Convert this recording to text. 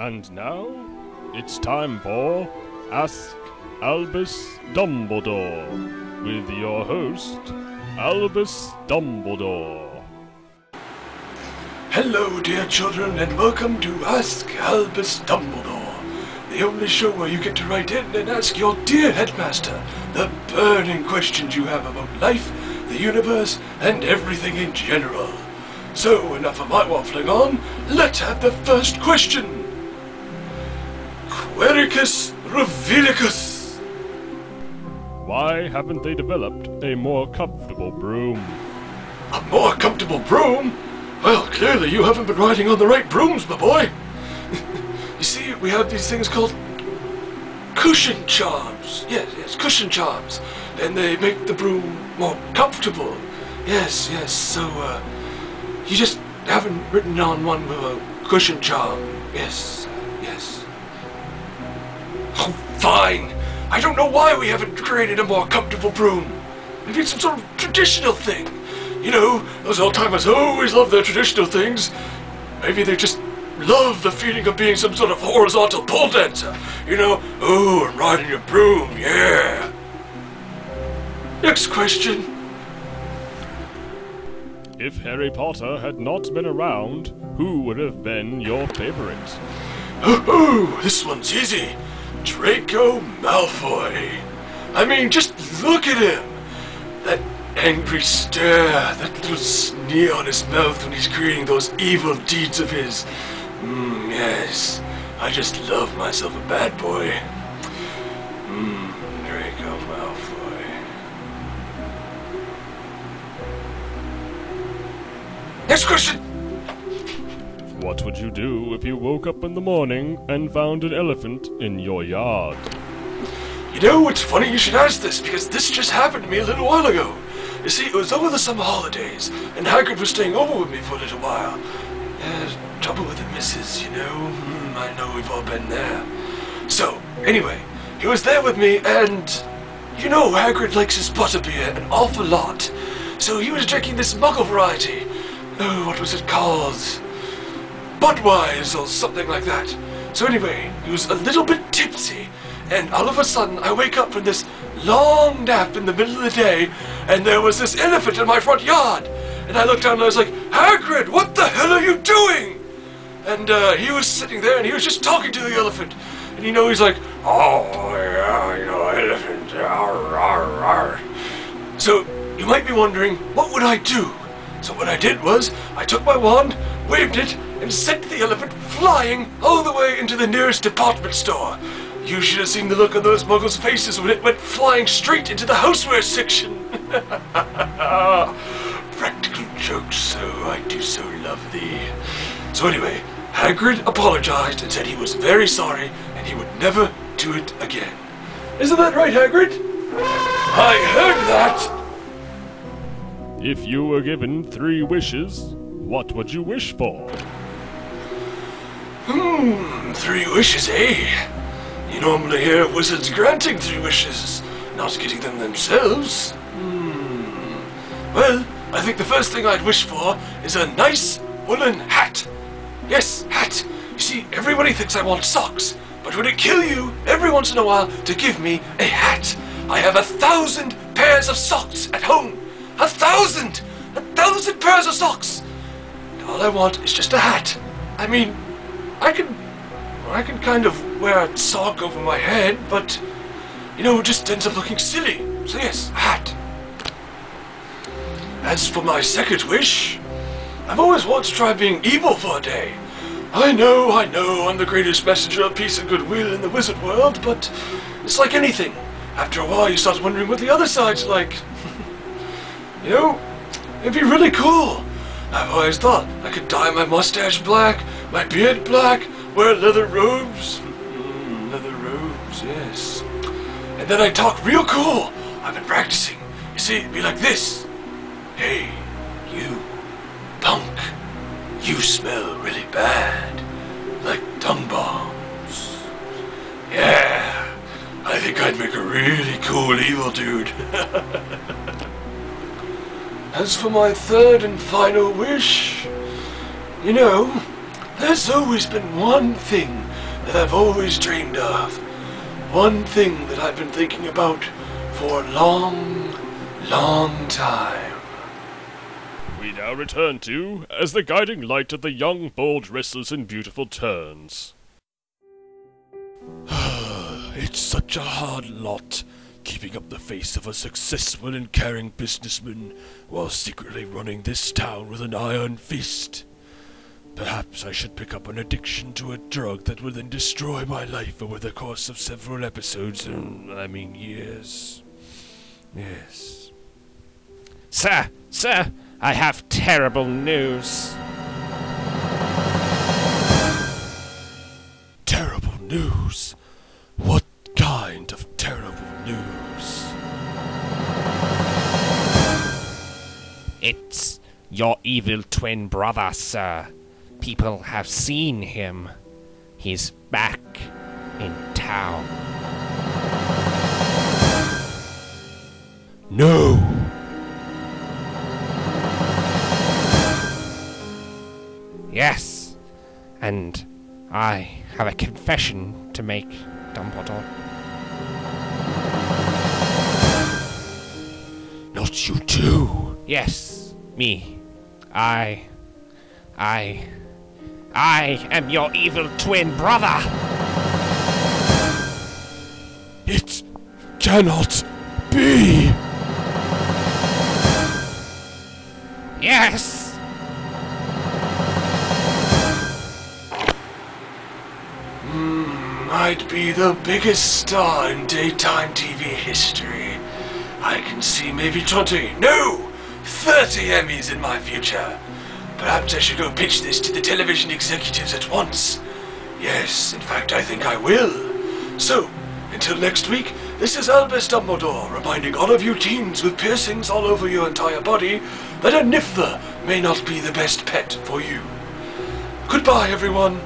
And now, it's time for Ask Albus Dumbledore, with your host, Albus Dumbledore. Hello, dear children, and welcome to Ask Albus Dumbledore, the only show where you get to write in and ask your dear headmaster the burning questions you have about life, the universe, and everything in general. So, enough of my waffling on, let's have the first question. Quericus Revelicus. Why haven't they developed a more comfortable broom? A more comfortable broom? Well, clearly you haven't been riding on the right brooms, my boy. You see, we have these things called cushion charms. Yes, cushion charms. And they make the broom more comfortable. Yes, so, you just haven't written on one with a cushion charm. Yes. Oh, fine. I don't know why we haven't created a more comfortable broom. Maybe it's some sort of traditional thing. You know, those old-timers always love their traditional things. Maybe they just love the feeling of being some sort of horizontal pole dancer. You know, oh, I'm riding your broom, yeah. Next question. If Harry Potter had not been around, who would have been your favorite? Oh, this one's easy. Draco Malfoy. I mean, just look at him. That angry stare, that little sneer on his mouth when he's creating those evil deeds of his. Yes. I just love myself a bad boy. Draco Malfoy. Next question! What would you do if you woke up in the morning and found an elephant in your yard? You know, it's funny you should ask this, because this just happened to me a little while ago. You see, it was over the summer holidays, and Hagrid was staying over with me for a little while. Yeah, trouble with the missus, you know. I know we've all been there. So, anyway, he was there with me, and you know Hagrid likes his butterbeer an awful lot. So he was drinking this muggle variety. Oh, what was it called? Budweiser or something like that. So anyway, he was a little bit tipsy, and all of a sudden I wake up from this long nap in the middle of the day, and there was this elephant in my front yard. And I looked down and I was like, Hagrid, what the hell are you doing? And he was sitting there and he was just talking to the elephant. And you know, he's like, oh yeah, you know, elephant, arr, arr, arr. So you might be wondering, what would I do? So what I did was, I took my wand, waved it, and sent the elephant flying all the way into the nearest department store. You should have seen the look on those muggles' faces when it went flying straight into the houseware section. Practical jokes, so I do so love thee. So anyway, Hagrid apologized and said he was very sorry and he would never do it again. Isn't that right, Hagrid? I heard that! If you were given 3 wishes, what would you wish for? 3 wishes, eh? You normally hear wizards granting 3 wishes, not getting them themselves. Well, I think the first thing I'd wish for is a nice woolen hat. Yes, hat. You see, everybody thinks I want socks, but would it kill you every once in a while to give me a hat? I have 1,000 pairs of socks at home. 1,000! 1,000 pairs of socks! And all I want is just a hat. I mean, I can kind of wear a sock over my head, but, you know, it just ends up looking silly. So yes, a hat. As for my second wish, I've always wanted to try being evil for a day. I know, I'm the greatest messenger of peace and goodwill in the wizard world, but it's like anything. After a while, you start wondering what the other side's like. You know, it'd be really cool. I've always thought I could dye my mustache black, my beard black, wear leather robes. Leather robes, yes. And then I'd talk real cool. I've been practicing. You see, it'd be like this. Hey, you, punk. You smell really bad. Like tongue bombs. Yeah, I think I'd make a really cool evil dude. As for my third and final wish, you know, there's always been one thing that I've always dreamed of. One thing that I've been thinking about for a long, long time. We now return to as the guiding light of the young, bold wrestlers in beautiful turns. It's such a hard lot, keeping up the face of a successful and caring businessman while secretly running this town with an iron fist. Perhaps I should pick up an addiction to a drug that will then destroy my life over the course of several episodes, years. Yes. Sir, I have terrible news. Terrible news? What kind of terrible news? It's your evil twin brother, sir. People have seen him. He's back in town. No! Yes, and I have a confession to make, Dumbledore. Not you too! Yes, me. I am your evil twin brother! It cannot be! Yes! I'd be the biggest star in daytime TV history. I can see maybe 20, no, 30 Emmys in my future. Perhaps I should go pitch this to the television executives at once. Yes, in fact, I think I will. So, until next week, this is Albus Dumbledore reminding all of you teens with piercings all over your entire body that a Niffer may not be the best pet for you. Goodbye, everyone.